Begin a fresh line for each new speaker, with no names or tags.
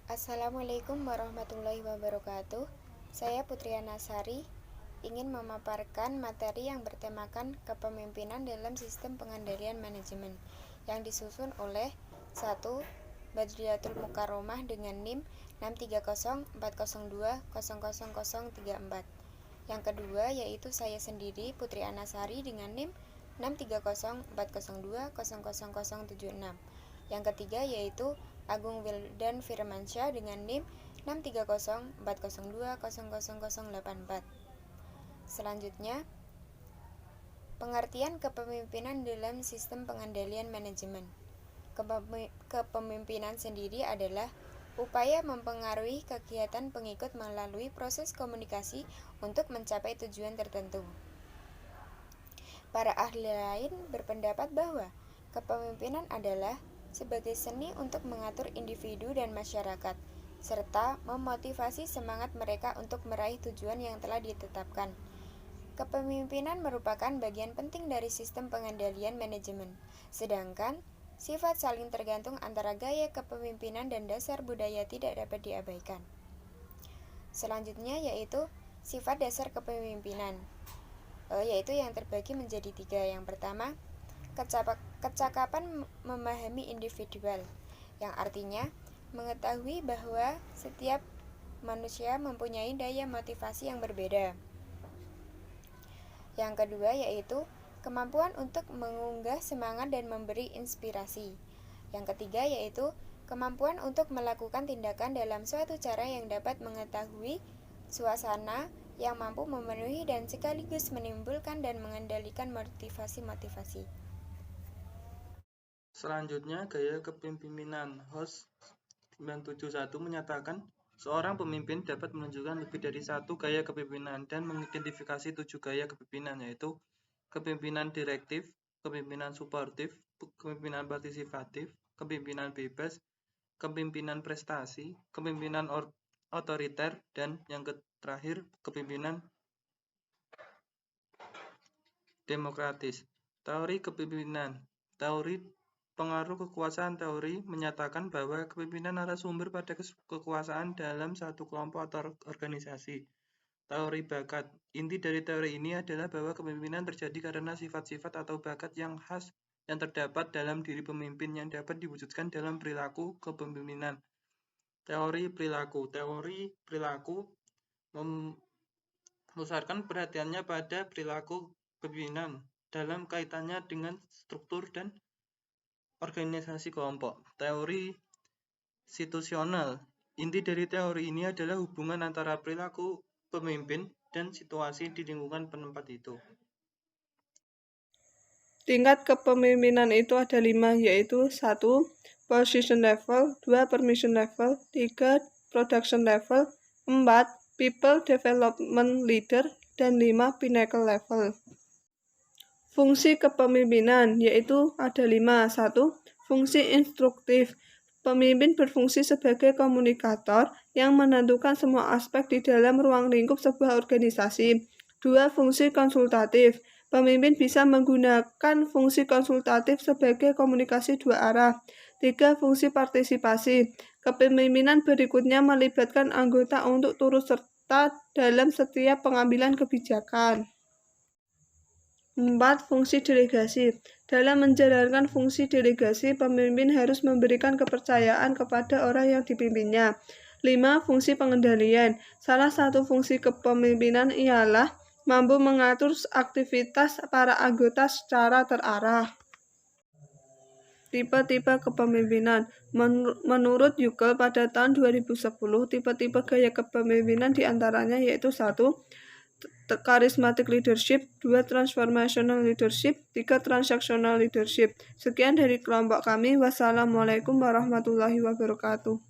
Assalamualaikum warahmatullahi wabarakatuh. Saya Putriana Sari ingin memaparkan materi yang bertemakan kepemimpinan dalam sistem pengendalian manajemen yang disusun oleh 1. Badriyatul Mukarromah dengan NIM 6304002000034. Yang kedua yaitu saya sendiri Putri Anasari dengan NIM 6304002000076. Yang ketiga yaitu Agung Wildan Firmansyah dengan NIM 6304002000084. Selanjutnya, pengertian kepemimpinan dalam sistem pengendalian manajemen. Kepemimpinan sendiri adalah upaya mempengaruhi kegiatan pengikut melalui proses komunikasi untuk mencapai tujuan tertentu. Para ahli lain berpendapat bahwa kepemimpinan adalah sebagai seni untuk mengatur individu dan masyarakat, serta memotivasi semangat mereka untuk meraih tujuan yang telah ditetapkan. Kepemimpinan merupakan bagian penting dari sistem pengendalian manajemen, sedangkan sifat saling tergantung antara gaya kepemimpinan dan dasar budaya tidak dapat diabaikan. Selanjutnya yaitu sifat dasar kepemimpinan, yaitu yang terbagi menjadi 3. Yang pertama, kecakapan memahami individual, yang artinya mengetahui bahwa setiap manusia mempunyai daya motivasi yang berbeda. Yang kedua yaitu kemampuan untuk mengunggah semangat dan memberi inspirasi. Yang ketiga yaitu kemampuan untuk melakukan tindakan dalam suatu cara yang dapat mengetahui suasana yang mampu memenuhi dan sekaligus menimbulkan dan mengendalikan motivasi-motivasi.
Selanjutnya, gaya kepemimpinan. Host 971 menyatakan, seorang pemimpin dapat menunjukkan lebih dari satu gaya kepemimpinan dan mengidentifikasi 7 gaya kepemimpinan, yaitu kepemimpinan direktif, kepemimpinan suportif, kepemimpinan partisipatif, kepemimpinan bebas, kepemimpinan prestasi, kepemimpinan otoriter, dan yang terakhir, kepemimpinan demokratis. Teori kepemimpinan. Teori pengaruh kekuasaan. Teori menyatakan bahwa kepemimpinan adalah sumber pada kekuasaan dalam satu kelompok atau organisasi. Teori bakat. Inti dari teori ini adalah bahwa kepemimpinan terjadi karena sifat-sifat atau bakat yang khas yang terdapat dalam diri pemimpin yang dapat diwujudkan dalam perilaku kepemimpinan. Teori perilaku. Teori perilaku memusatkan perhatiannya pada perilaku kepemimpinan dalam kaitannya dengan struktur dan organisasi kelompok. Teori situasional. Inti dari teori ini adalah hubungan antara perilaku pemimpin dan situasi di lingkungan penempat itu.
Tingkat kepemimpinan itu ada 5, yaitu 1. Position level, 2. Permission level, 3. Production level, 4. People development leader, dan 5. Pinnacle level. Fungsi kepemimpinan yaitu ada 5. 1. Fungsi instruktif. Pemimpin berfungsi sebagai komunikator yang menentukan semua aspek di dalam ruang lingkup sebuah organisasi. 2. Fungsi konsultatif. Pemimpin bisa menggunakan fungsi konsultatif sebagai komunikasi dua arah. 3. Fungsi partisipasi. Kepemimpinan berikutnya melibatkan anggota untuk turut serta dalam setiap pengambilan kebijakan. 4. Fungsi delegasi. Dalam menjalankan fungsi delegasi, pemimpin harus memberikan kepercayaan kepada orang yang dipimpinnya. 5. Fungsi pengendalian. Salah satu fungsi kepemimpinan ialah mampu mengatur aktivitas para anggota secara terarah. Tipe-tipe kepemimpinan. Menurut Yukel pada tahun 2010, tipe-tipe gaya kepemimpinan diantaranya yaitu 1. Charismatic leadership, 2. Transformational leadership, 3. Transactional leadership. Sekian dari kelompok kami. Wassalamualaikum warahmatullahi wabarakatuh.